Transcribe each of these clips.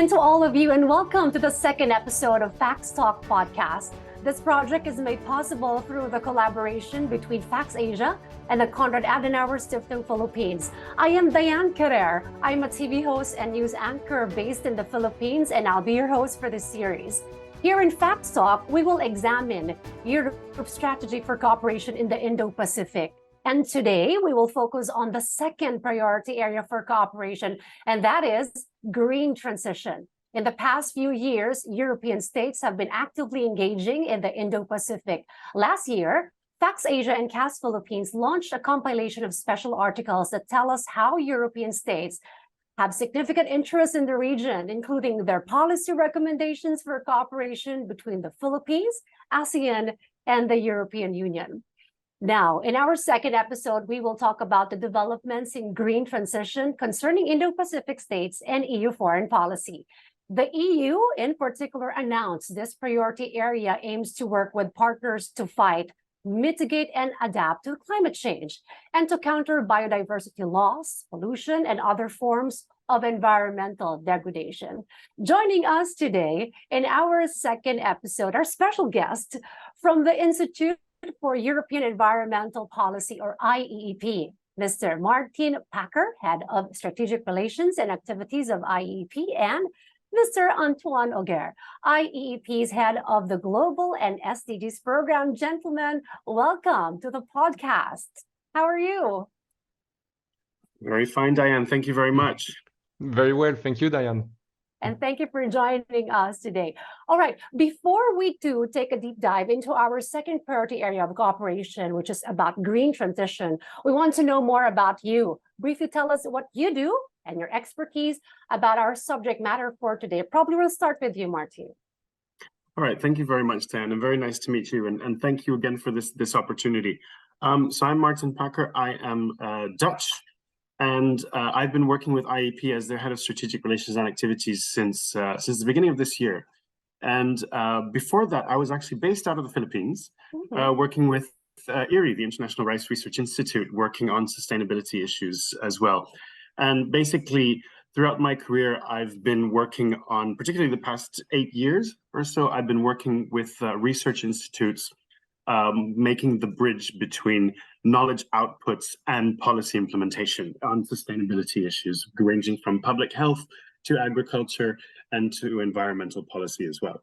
morning to all of you and welcome to the second episode of Facts Talk podcast. This project is made possible through the collaboration between Facts Asia and the Konrad Adenauer Stiftung Philippines. I am Diane Carrer. I'm a TV host and news anchor based in the Philippines, and I'll be your host for this series. Here in Facts Talk, we will examine Europe's strategy for cooperation in the Indo-Pacific. And today, we will focus on the second priority area for cooperation, and that is green transition. In the past few years, European states have been actively engaging in the Indo-Pacific. Last year, Facts Asia and CAS Philippines launched a compilation of special articles that tell us how European states have significant interest in the region, including their policy recommendations for cooperation between the Philippines, ASEAN, and the European Union. Now, in our second episode, we will talk about the developments in green transition concerning Indo-Pacific states and EU foreign policy. The EU, in particular, announced this priority area aims to work with partners to fight, mitigate, and adapt to climate change, and to counter biodiversity loss, pollution, and other forms of environmental degradation. Joining us today in our second episode, our special guest from the Institute for European Environmental Policy, or IEEP, Mr. Martijn Pakker, Head of Strategic Relations and Activities of IEEP, and Mr. Antoine Oger, IEEP's Head of the Global and SDGs Program. Gentlemen, welcome to the podcast. How are you? Very fine, Diane. Thank you very much. Very well. Thank you, Diane. And thank you for joining us today. All right, before we do take a deep dive into our second priority area of cooperation, which is about green transition, we want to know more about you. Briefly tell us what you do and your expertise about our subject matter for today. Probably we'll start with you, Martijn. All right, thank you very much, Dan, and very nice to meet you. And thank you again for this opportunity. So I'm Martijn Pakker. I am Dutch. And I've been working with IEP as their head of strategic relations and activities since the beginning of this year. And before that, I was actually based out of the Philippines, working with IRI, the International Rice Research Institute, working on sustainability issues as well. And basically, throughout my career, I've been working on, particularly the past 8 years or so, I've been working with research institutes, making the bridge between knowledge outputs and policy implementation on sustainability issues, ranging from public health to agriculture and to environmental policy as well.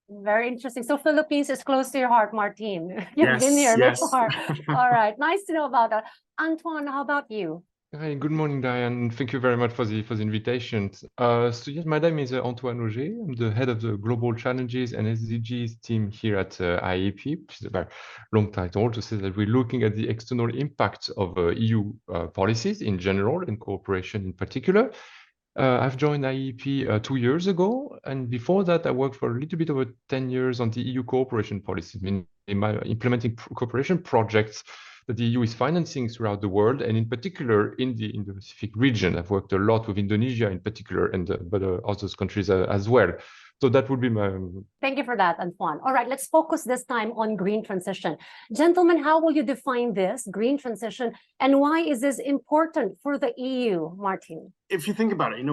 Very interesting. So Philippines is close to your heart, Martijn. You've been here before. All right, nice to know about that. Antoine, how about you? Hi, good morning, Diane. Thank you very much for the invitation. So yes, my name is Antoine Oger. I'm the head of the Global Challenges and SDGs team here at IEP, which is a very long title to say that we're looking at the external impact of EU policies in general and cooperation in particular. I've joined IEP 2 years ago, and before that, I worked for a little bit over 10 years on the EU cooperation policy, implementing cooperation projects that the EU is financing throughout the world, and in particular in the Indo-Pacific region. I've worked a lot with Indonesia in particular, and but other countries as well. So that would be my... Thank you for that, Antoine. All right, let's focus this time on green transition. Gentlemen, how will you define this, green transition, and why is this important for the EU, Martijn? If you think about it,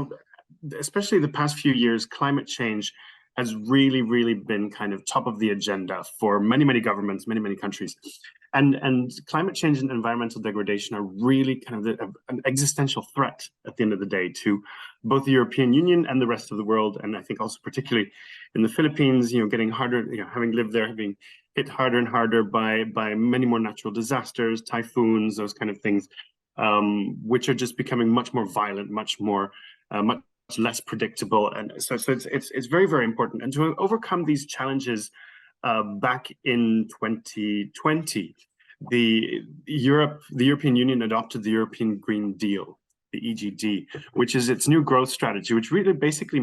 especially the past few years, climate change has really been kind of top of the agenda for many governments, many countries. And climate change and environmental degradation are really kind of an existential threat at the end of the day to both the European Union and the rest of the world. And I think also particularly in the Philippines, getting harder, having lived there, being hit harder and harder by many more natural disasters, typhoons, those kind of things, which are just becoming much more violent, much less predictable. And so it's very important. And to overcome these challenges, back in 2020, the European Union adopted the European Green Deal, the EGD, which is its new growth strategy, which really basically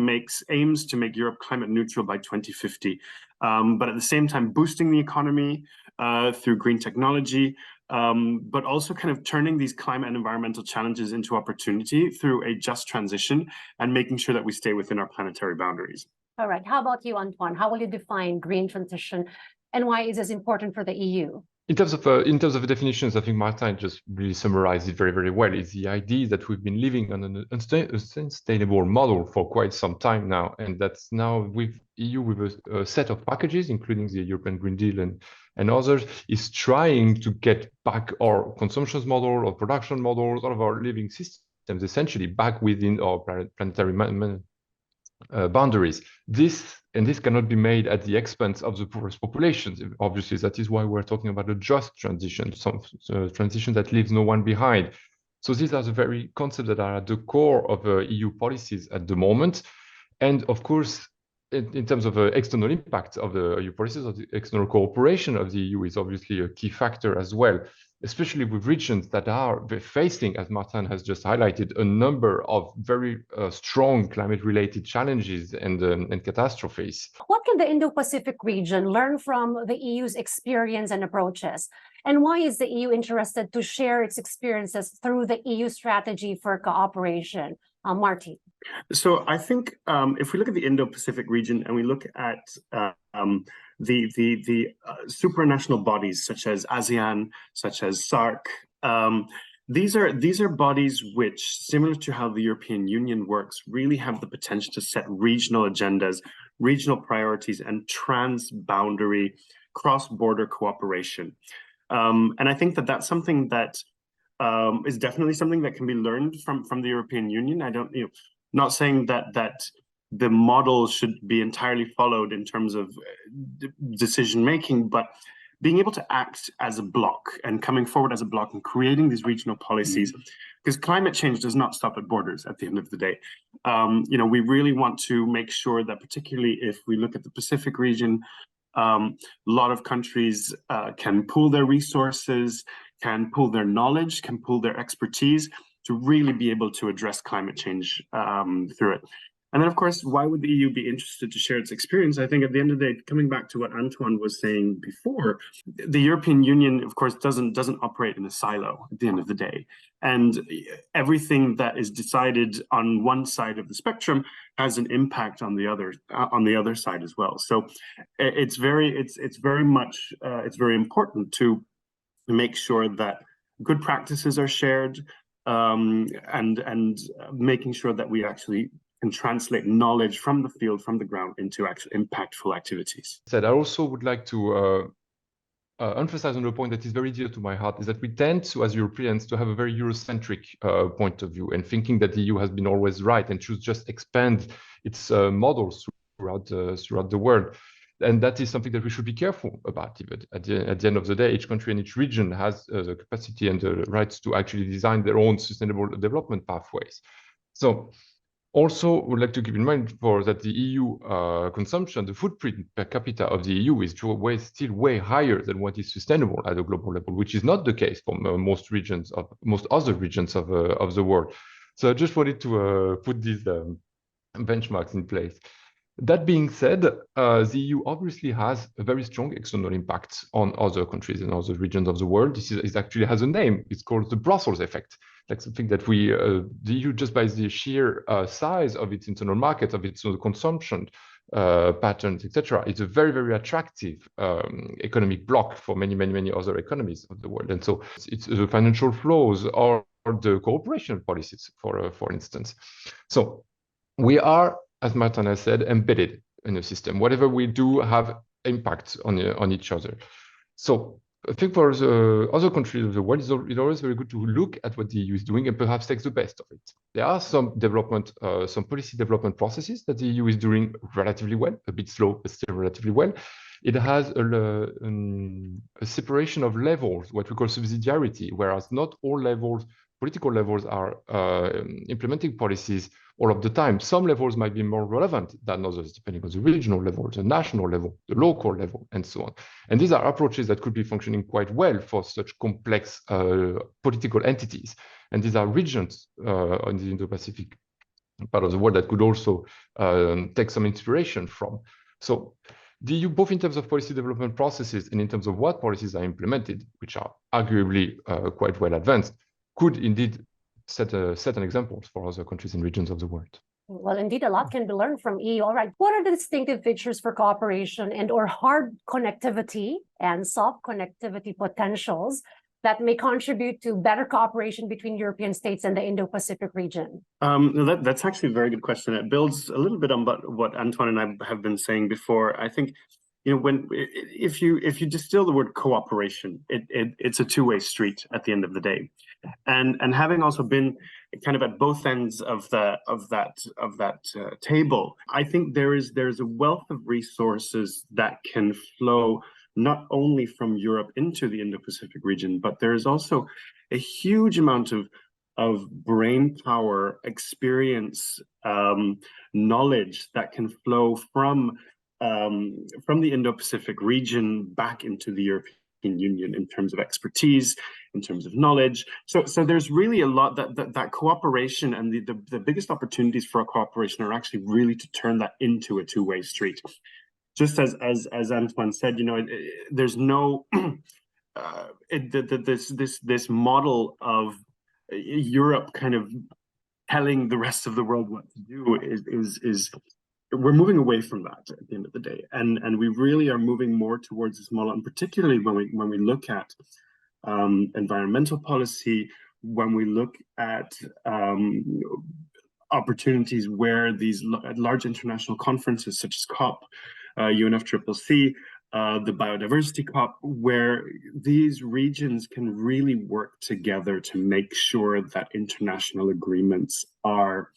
aims to make Europe climate neutral by 2050, but at the same time boosting the economy through green technology, but also kind of turning these climate and environmental challenges into opportunity through a just transition and making sure that we stay within our planetary boundaries. All right. How about you, Antoine? How will you define green transition and why is this important for the EU? In terms of the definitions, I think Martijn just really summarized it very, very well. It's the idea that we've been living on an unsustainable model for quite some time now, and that's now with EU with a set of packages, including the European Green Deal and others, is trying to get back our consumption model, our production models, all of our living systems essentially back within our planetary boundaries. This cannot be made at the expense of the poorest populations. Obviously, that is why we're talking about a just transition, some transition that leaves no one behind. So these are the very concepts that are at the core of EU policies at the moment. And of course, in terms of external impact of the EU policies, of the external cooperation of the EU is obviously a key factor as well, especially with regions that are facing, as Martijn has just highlighted, a number of very strong climate-related challenges and catastrophes. What can the Indo-Pacific region learn from the EU's experience and approaches? And why is the EU interested to share its experiences through the EU strategy for cooperation? Martijn. So I think if we look at the Indo-Pacific region and we look at the supranational bodies such as ASEAN, such as SAARC, these are bodies which, similar to how the European Union works, really have the potential to set regional agendas, regional priorities, and trans-boundary, cross-border cooperation. And I think that that's something that is definitely something that can be learned from the European Union. I don't, not saying that the model should be entirely followed in terms of decision making, but being able to act as a bloc and coming forward as a bloc and creating these regional policies, because climate change does not stop at borders at the end of the day. We really want to make sure that, particularly if we look at the Pacific region, a lot of countries can pool their resources, can pool their knowledge, can pool their expertise to really be able to address climate change through it. And then, of course, why would the EU be interested to share its experience? I think at the end of the day, coming back to what Antoine was saying before, the European Union, of course, doesn't operate in a silo at the end of the day. And everything that is decided on one side of the spectrum has an impact on the other side as well. So it's very important to make sure that good practices are shared, and making sure that we actually can translate knowledge from the field, from the ground, into actual impactful activities. I also would like to emphasize on the point that is very dear to my heart, is that we tend to, as Europeans, to have a very Eurocentric point of view, and thinking that the EU has been always right and should just expand its models throughout the world. And that is something that we should be careful about. Even at the end of the day, each country and each region has the capacity and the rights to actually design their own sustainable development pathways. So also would like to keep in mind that the EU consumption, the footprint per capita of the EU is still way higher than what is sustainable at a global level, which is not the case for most other regions of the world. So I just wanted to put these benchmarks in place. That being said, the EU obviously has a very strong external impact on other countries and other regions of the world. It actually has a name. It's called the Brussels effect. Like something that the EU, just by the sheer size of its internal market, of its consumption patterns, etc., it's a very, very attractive economic bloc for many other economies of the world. And so it's the financial flows or the cooperation policies, for instance. So we are, as Martijn has said, embedded in a system. Whatever we do have impact on each other. So I think for the other countries of the world, it's always very good to look at what the EU is doing and perhaps take the best of it. There are some policy development processes that the EU is doing relatively well, a bit slow, but still relatively well. It has a separation of levels, what we call subsidiarity, whereas not all political levels are implementing policies all of the time. Some levels might be more relevant than others, depending on the regional level, the national level, the local level, and so on. And these are approaches that could be functioning quite well for such complex political entities. And these are regions on the Indo-Pacific part of the world that could also take some inspiration from. So the EU, both in terms of policy development processes and in terms of what policies are implemented, which are arguably quite well advanced, could indeed set an example for other countries and regions of the world. Well, indeed, a lot can be learned from EU. All right. What are the distinctive features for cooperation and or hard connectivity and soft connectivity potentials that may contribute to better cooperation between European states and the Indo-Pacific region? That's actually a very good question. It builds a little bit on what Antoine and I have been saying before. I think, if you distill the word cooperation, it's a two-way street at the end of the day, and having also been kind of at both ends of that table, I think there's a wealth of resources that can flow not only from Europe into the Indo-Pacific region, but there is also a huge amount of brain power, experience, knowledge that can flow from the Indo-Pacific region back into the European Union in terms of expertise, in terms of knowledge. So there's really a lot that cooperation, and the biggest opportunities for cooperation are actually really to turn that into a two-way street. Just as Antoine said, there's no this model of Europe kind of telling the rest of the world what to do is we're moving away from that at the end of the day, and we really are moving more towards this model, and particularly when we look at environmental policy, when we look at opportunities where these large international conferences such as COP, UNFCCC, the biodiversity COP, where these regions can really work together to make sure that international agreements are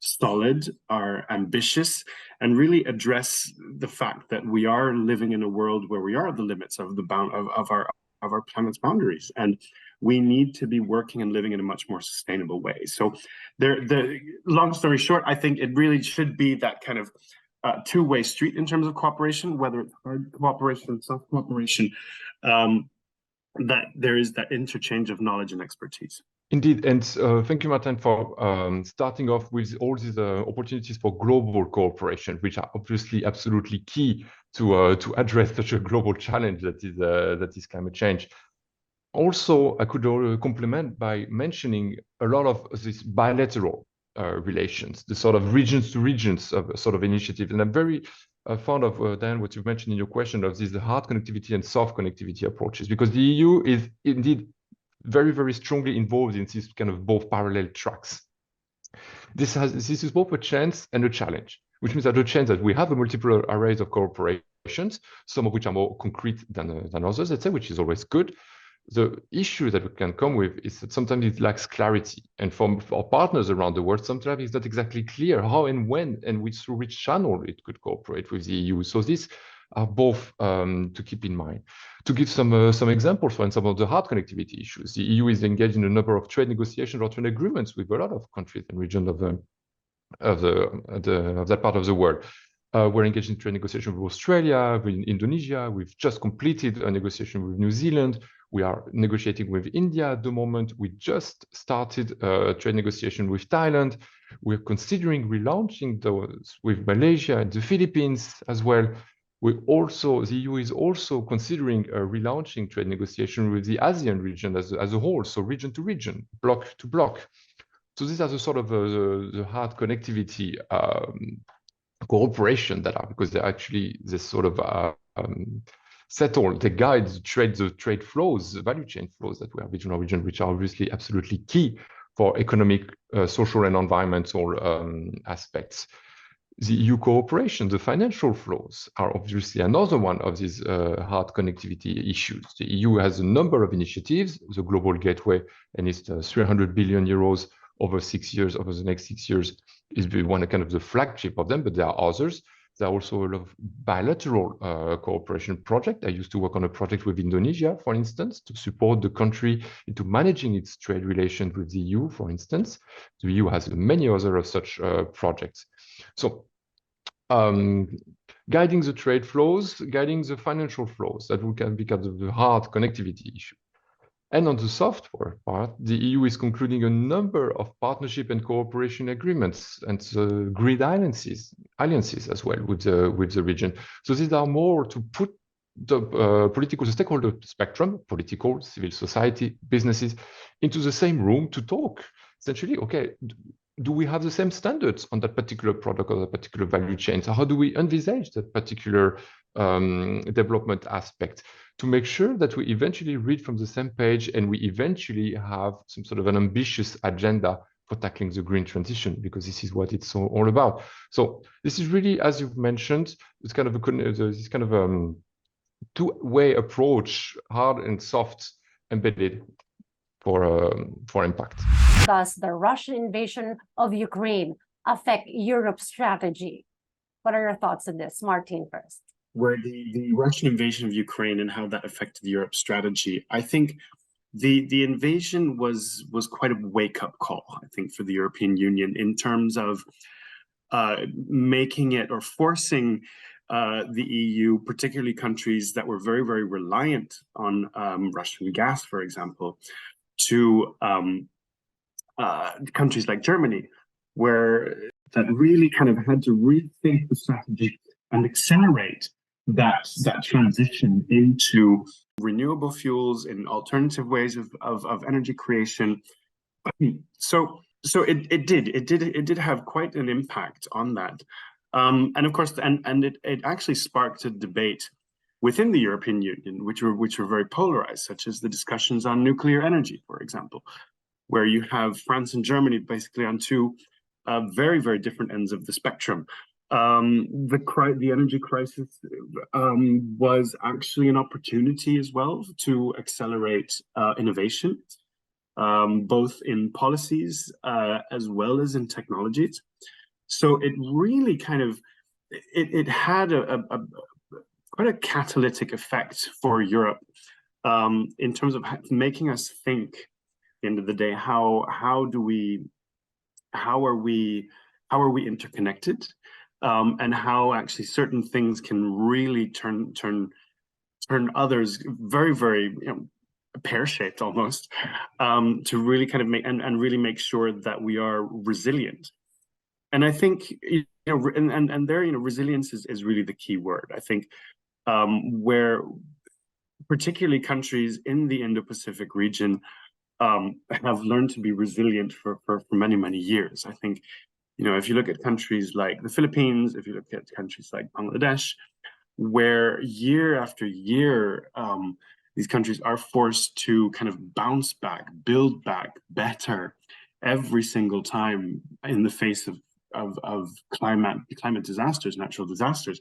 solid, are ambitious, and really address the fact that we are living in a world where we are at the limits of our planet's boundaries, and we need to be working and living in a much more sustainable way. So the long story short, I think it really should be that kind of two-way street in terms of cooperation, whether it's hard cooperation, soft cooperation, that there is that interchange of knowledge and expertise. Indeed, and thank you, Martijn, for starting off with all these opportunities for global cooperation, which are obviously absolutely key to address such a global challenge that is climate change. Also, I could complement by mentioning a lot of these bilateral relations, the sort of regions to regions of sort of initiative, and I'm very fond of Dan, what you've mentioned in your question of these hard connectivity and soft connectivity approaches, because the EU is indeed very, very strongly involved in these kind of both parallel tracks. This is both a chance and a challenge, which means that the chance that we have a multiple arrays of cooperations, some of which are more concrete than others, let's say, which is always good. The issue that we can come with is that sometimes it lacks clarity, and for our partners around the world, sometimes it's not exactly clear how and when and through which channel it could cooperate with the EU. So these are both to keep in mind. To give some examples for some of the hard connectivity issues, the EU is engaged in a number of trade negotiations or trade agreements with a lot of countries and regions of that part of the world. We're engaged in trade negotiations with Australia, with Indonesia. We've just completed a negotiation with New Zealand. We are negotiating with India at the moment. We just started a trade negotiation with Thailand. We're considering relaunching those with Malaysia and the Philippines as well. The EU is also considering relaunching trade negotiation with the ASEAN region as a whole, so region to region, bloc to bloc. So these are the sort of the hard connectivity cooperation that are, because they're actually this sort of they guide the trade flows, the value chain flows that we have region or region, which are obviously absolutely key for economic, social, and environmental aspects. The EU cooperation, the financial flows, are obviously another one of these hard connectivity issues. The EU has a number of initiatives, the Global Gateway, and its 300 billion euros over 6 years, over the next 6 years, is one kind of the flagship of them, but there are others. There are also a lot of bilateral cooperation projects. I used to work on a project with Indonesia, for instance, to support the country into managing its trade relations with the EU, for instance. The EU has many other of such projects. So guiding the trade flows, guiding the financial flows, that can become the hard connectivity issue. And on the software part, the EU is concluding a number of partnership and cooperation agreements and grid alliances as well with the region. So these are more to put the stakeholder spectrum, political, civil society, businesses, into the same room to talk. Essentially, okay, do we have the same standards on that particular product or that particular value chain? So how do we envisage that particular development aspect to make sure that we eventually read from the same page and we eventually have some sort of an ambitious agenda for tackling the green transition, because this is what it's all about. So this is really, as you've mentioned, it's kind of a two-way approach, hard and soft, embedded for impact. Does the Russian invasion of Ukraine affect Europe's strategy? What are your thoughts on this? Martijn first. Where the Russian invasion of Ukraine and how that affected Europe's strategy, I think the invasion was quite a wake-up call, I think, for the European Union in terms of making it or forcing the EU, particularly countries that were very, very reliant on Russian gas, for example, to countries like Germany, where that really kind of had to rethink the strategy and accelerate that transition into renewable fuels and alternative ways of energy creation. So it did have quite an impact on that. And of course, and it actually sparked a debate within the European Union, which were very polarized, such as the discussions on nuclear energy, for example, where you have France and Germany basically on two very, very different ends of the spectrum. The energy crisis was actually an opportunity as well to accelerate innovation, both in policies as well as in technologies. So it really kind of it had quite a catalytic effect for Europe in terms of making us think. At the end of the day, how are we interconnected, and how actually certain things can really turn others very, very pear-shaped almost, to really kind of make and really make sure that we are resilient. And I think and there resilience is really the key word. I think where particularly countries in the Indo-Pacific region have learned to be resilient for many, many years. I think, if you look at countries like the Philippines, if you look at countries like Bangladesh, where year after year, these countries are forced to kind of bounce back, build back better every single time in the face of climate disasters, natural disasters.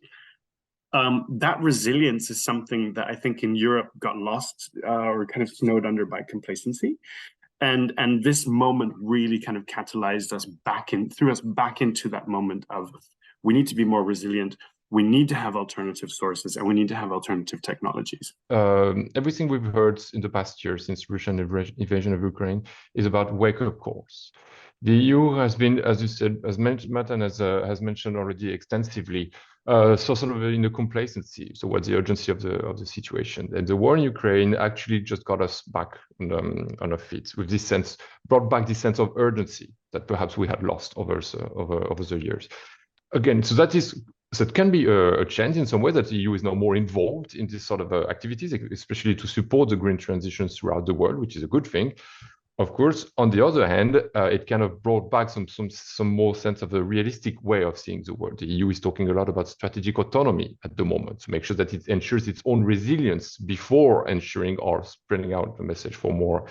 That resilience is something that I think in Europe got lost or kind of snowed under by complacency. And this moment really kind of catalyzed us threw us back into that moment of we need to be more resilient, we need to have alternative sources, and we need to have alternative technologies. Everything we've heard in the past year since Russian invasion of Ukraine is about wake-up calls. The EU has been, as you said, as Martijn has mentioned already extensively, sort of in a complacency. So what's the urgency of the situation? And the war in Ukraine actually just got us back on our feet with this sense, brought back this sense of urgency that perhaps we had lost over the years. Again, so that can be a change in some way, that the EU is now more involved in this sort of activities, especially to support the green transitions throughout the world, which is a good thing. Of course, on the other hand, it kind of brought back some more sense of a realistic way of seeing the world. The EU is talking a lot about strategic autonomy at the moment to make sure that it ensures its own resilience before ensuring or spreading out the message for more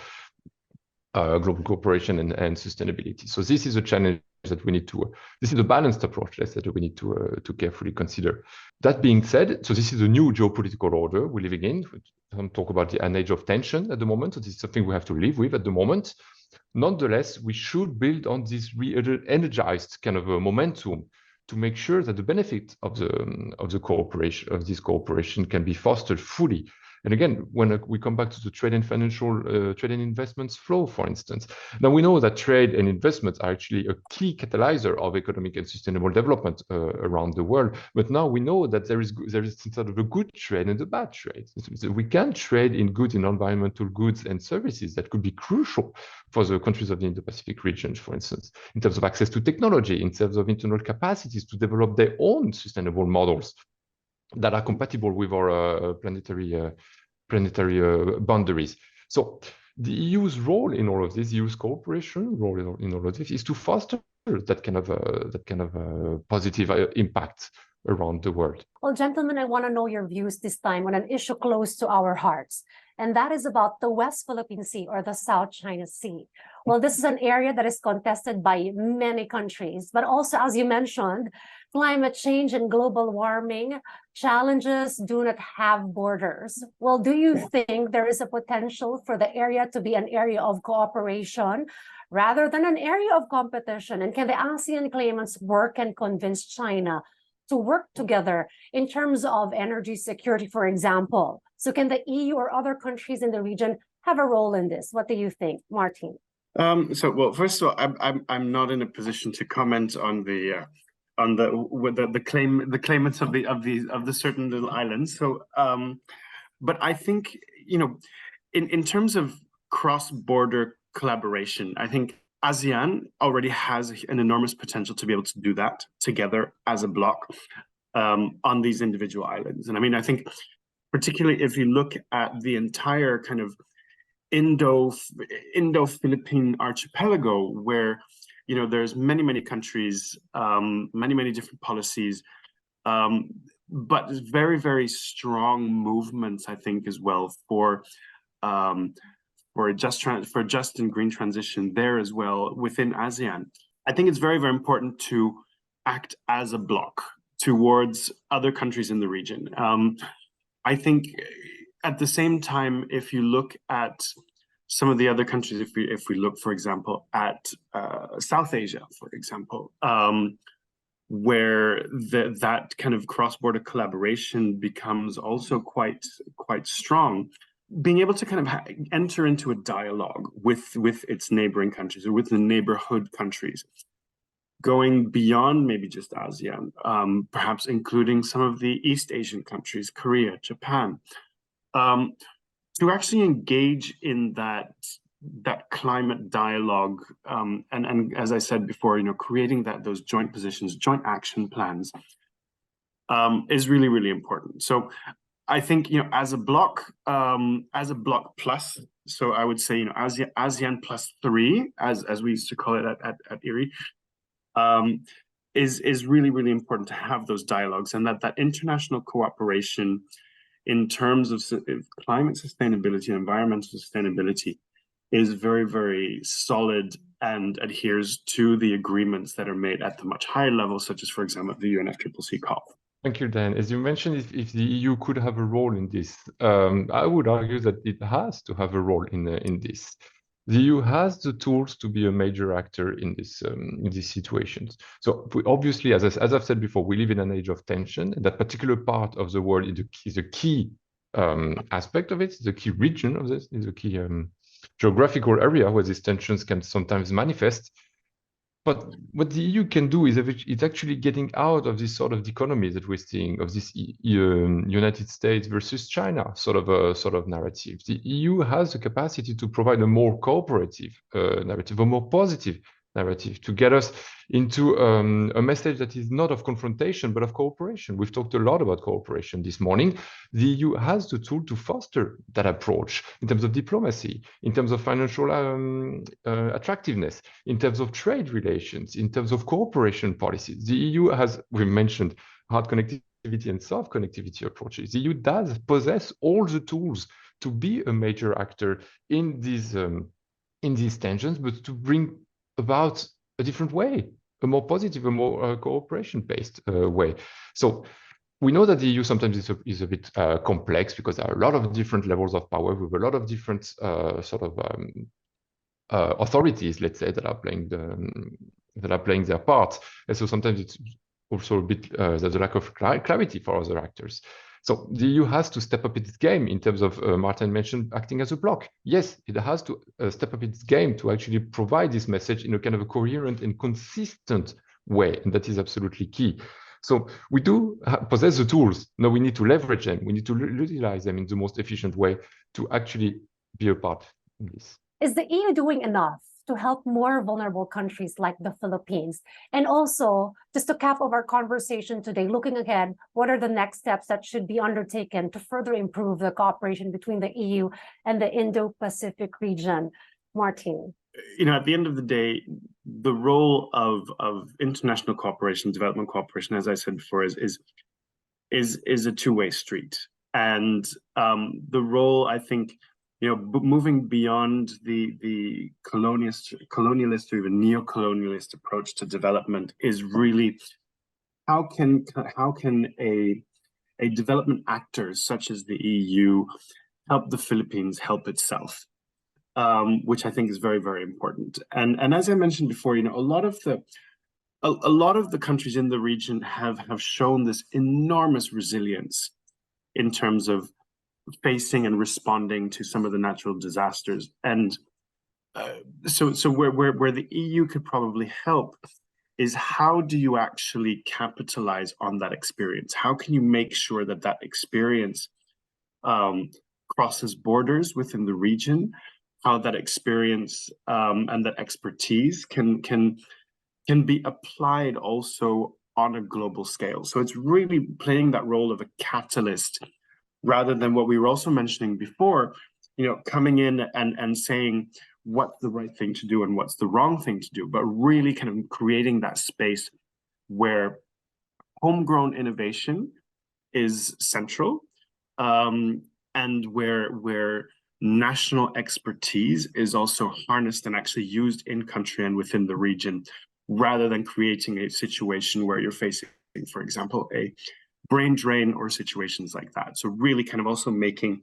global cooperation and sustainability. So this is a challenge that we need to, this is a balanced approach that we need to carefully consider. That being said, so this is a new geopolitical order we're living in. Some talk about an age of tension at the moment. So this is something we have to live with at the moment. Nonetheless, we should build on this re-energized kind of a momentum to make sure that the benefit of the cooperation, of this cooperation, can be fostered fully. And again, when we come back to the trade and trade and investments flow, for instance, now we know that trade and investments are actually a key catalyzer of economic and sustainable development around the world. But now we know that there is sort of a good trade and a bad trade. So we can trade in good and environmental goods and services that could be crucial for the countries of the Indo-Pacific region, for instance, in terms of access to technology, in terms of internal capacities to develop their own sustainable models that are compatible with our planetary boundaries. So the EU's role in all of this, EU's cooperation role in all of this, is to foster that kind of positive impact around the world. Well, gentlemen, I want to know your views this time on an issue close to our hearts, and that is about the West Philippine Sea or the South China Sea. Well, this is an area that is contested by many countries, but also, as you mentioned, climate change and global warming challenges do not have borders. Well, do you think there is a potential for the area to be an area of cooperation rather than an area of competition? And can the ASEAN claimants work and convince China to work together in terms of energy security, for example? So can the EU or other countries in the region have a role in this? What do you think, Martijn? Well, first of all, I'm not in a position to comment on the claimants of the certain little islands. So, but I think, you know, in terms of cross-border collaboration, I think ASEAN already has an enormous potential to be able to do that together as a bloc on these individual islands. And I mean, I think particularly if you look at the entire kind of Indo-Philippine archipelago, where, you know, there's many countries, many different policies, but very, very strong movements, I think, as well for just and green transition there as well within ASEAN. I think it's very, very important to act as a bloc towards other countries in the region. I think at the same time, if you look at some of the other countries, if we look, for example, at South Asia, for example, where that kind of cross-border collaboration becomes also quite strong, being able to kind of enter into a dialogue with its neighboring countries or with the neighborhood countries, going beyond maybe just ASEAN, perhaps including some of the East Asian countries, Korea, Japan, to actually engage in that climate dialogue, and as I said before, you know, creating those joint positions, joint action plans, is really, really important. So I think, you know, as a bloc plus, so I would say, you know, ASEAN plus 3, as we used to call it at IRI, is really, really important to have those dialogues, and that international cooperation in terms of climate sustainability and environmental sustainability is very, very solid and adheres to the agreements that are made at the much higher level, such as, for example, the UNFCCC COP. Thank you, Dan. As you mentioned, if the EU could have a role in this, I would argue that it has to have a role in this. The EU has the tools to be a major actor in these situations. So obviously, as I've said before, we live in an age of tension, and that particular part of the world is a key aspect of it, is a key region of this, is a key geographical area where these tensions can sometimes manifest. But what the EU can do is it's actually getting out of this sort of dichotomy that we're seeing of this United States versus China sort of narrative. The EU has the capacity to provide a more cooperative narrative, a more positive narrative, to get us into a message that is not of confrontation, but of cooperation. We've talked a lot about cooperation this morning. The EU has the tool to foster that approach in terms of diplomacy, in terms of financial attractiveness, in terms of trade relations, in terms of cooperation policies. The EU has, we mentioned, hard connectivity and soft connectivity approaches. The EU does possess all the tools to be a major actor in these tensions, but to bring about a different way, a more positive, a more cooperation-based way. So we know that the EU sometimes is a bit complex because there are a lot of different levels of power with a lot of different authorities, let's say, that are playing their part. And so sometimes it's also a bit there's a lack of clarity for other actors. So the EU has to step up its game in terms of, Martijn mentioned, acting as a bloc. Yes, it has to step up its game to actually provide this message in a kind of a coherent and consistent way, and that is absolutely key. So we do possess the tools. Now we need to leverage them. We need to utilize them in the most efficient way to actually be a part in this. Is the EU doing enough to help more vulnerable countries like the Philippines? And also, just to cap off our conversation today, looking ahead, what are the next steps that should be undertaken to further improve the cooperation between the EU and the Indo-Pacific region? Martijn. You know, at the end of the day, the role of international cooperation, development cooperation, as I said before, is a two-way street. And the role, I think, moving beyond the colonialist or even neo-colonialist approach to development is really how can a development actor such as the EU help the Philippines help itself, which I think is very, very important. And as I mentioned before, a lot of the countries in the region have shown this enormous resilience in terms of facing and responding to some of the natural disasters. And so where the EU could probably help is how do you actually capitalize on that experience? How can you make sure that that experience crosses borders within the region? How that experience and that expertise can be applied also on a global scale. So it's really playing that role of a catalyst rather than what we were also mentioning before, coming in and saying what's the right thing to do and what's the wrong thing to do, but really kind of creating that space where homegrown innovation is central, and where national expertise is also harnessed and actually used in country and within the region, rather than creating a situation where you're facing, for example, a brain drain or situations like that. So really kind of also making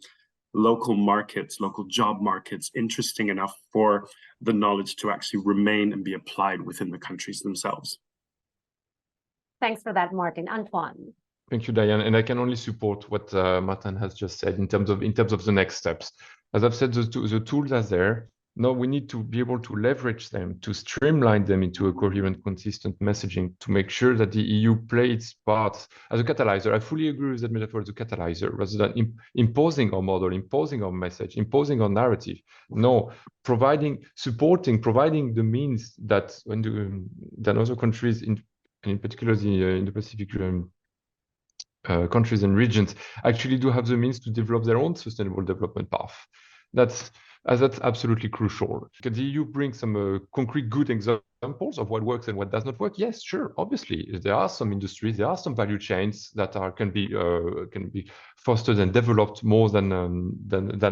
local markets, local job markets interesting enough for the knowledge to actually remain and be applied within the countries themselves. Thanks for that, Martin. Antoine. Thank you, Diane. And I can only support what Martijn has just said in terms of the next steps. As I've said, the tools are there. Now we need to be able to leverage them, to streamline them into a coherent, consistent messaging, to make sure that the EU plays its part as a catalyzer. I fully agree with that metaphor as a catalyzer, rather than imposing our model, imposing our message, imposing our narrative. No, providing the means that than other countries, in particular the Indo-Pacific countries and regions, actually do have the means to develop their own sustainable development path. That's absolutely crucial. Because the EU brings some concrete good examples of what works and what does not work. Yes, sure, obviously, there are some industries, there are some value chains that can be fostered and developed more than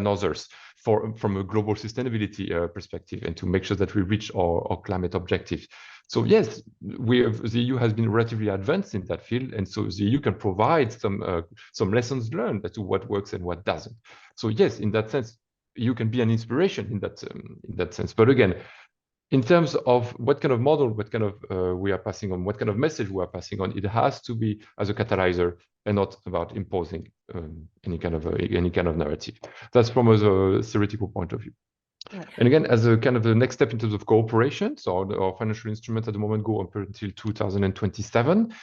others from a global sustainability perspective, and to make sure that we reach our climate objectives. So yes, the EU has been relatively advanced in that field, and so the EU can provide some lessons learned as to what works and what doesn't. So yes, in that sense, you can be an inspiration in that sense. But again, in terms of what kind of model, what kind of we are passing on, what kind of message we are passing on, it has to be as a catalyzer and not about imposing any kind of narrative. That's from a theoretical point of view. Okay. And again, as a kind of the next step in terms of cooperation, so our financial instruments at the moment go up until 2027.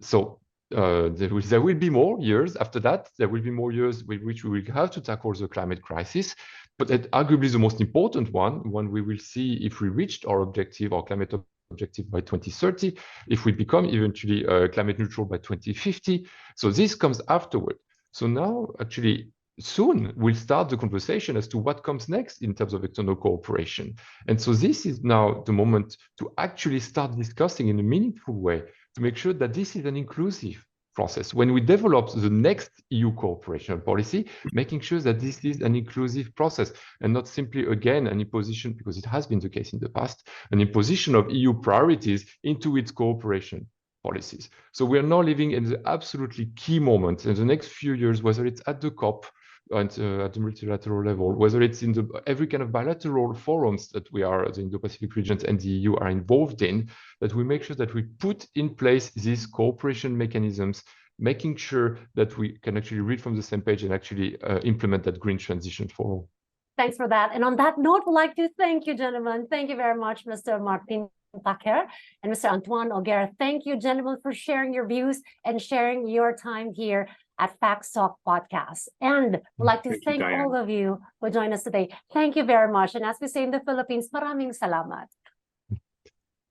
So there will be more years after that. There will be more years with which we will have to tackle the climate crisis. But arguably the most important one we will see if we reached our climate objective by 2030, if we become eventually climate neutral by 2050. So this comes afterward. So now, actually, soon we'll start the conversation as to what comes next in terms of external cooperation. And so this is now the moment to actually start discussing in a meaningful way to make sure that this is an inclusive process. When we develop the next EU cooperation policy, making sure that this is an inclusive process and not simply, again, an imposition, because it has been the case in the past, an imposition of EU priorities into its cooperation policies. So we are now living in the absolutely key moment in the next few years, whether it's at the COP and at the multilateral level, whether it's in every kind of bilateral forums that we are, the Indo-Pacific regions and the EU are involved in, that we make sure that we put in place these cooperation mechanisms, making sure that we can actually read from the same page and actually implement that green transition for all. Thanks for that. And on that note, I'd like to thank you, gentlemen. Thank you very much, Mr. Martijn Pakker and Mr. Antoine Oger. Thank you, gentlemen, for sharing your views and sharing your time here at Facts Talk Podcast. And I'd like to thank all of you for joining us today. Thank you very much. And as we say in the Philippines, maraming salamat.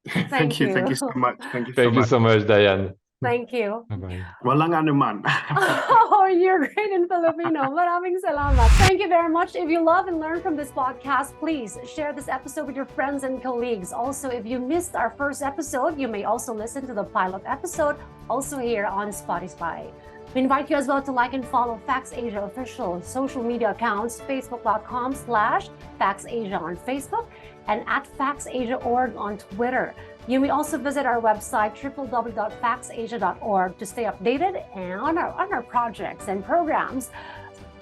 Thank you so much. Thank you so much, Diane. Thank you. Bye-bye. Walang anuman. Oh, you're great in Filipino. Maraming salamat. Thank you very much. If you love and learn from this podcast, please share this episode with your friends and colleagues. Also, if you missed our first episode, you may also listen to the pilot episode, also here on Spotify. We invite you as well to like and follow Facts Asia official social media accounts, facebook.com/FactsAsia on Facebook and @FactsAsia.org on Twitter. You may also visit our website, www.factsasia.org, to stay updated and on our projects and programs.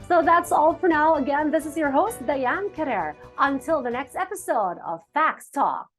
So that's all for now. Again, this is your host, Diane Carrer. Until the next episode of Facts Talk.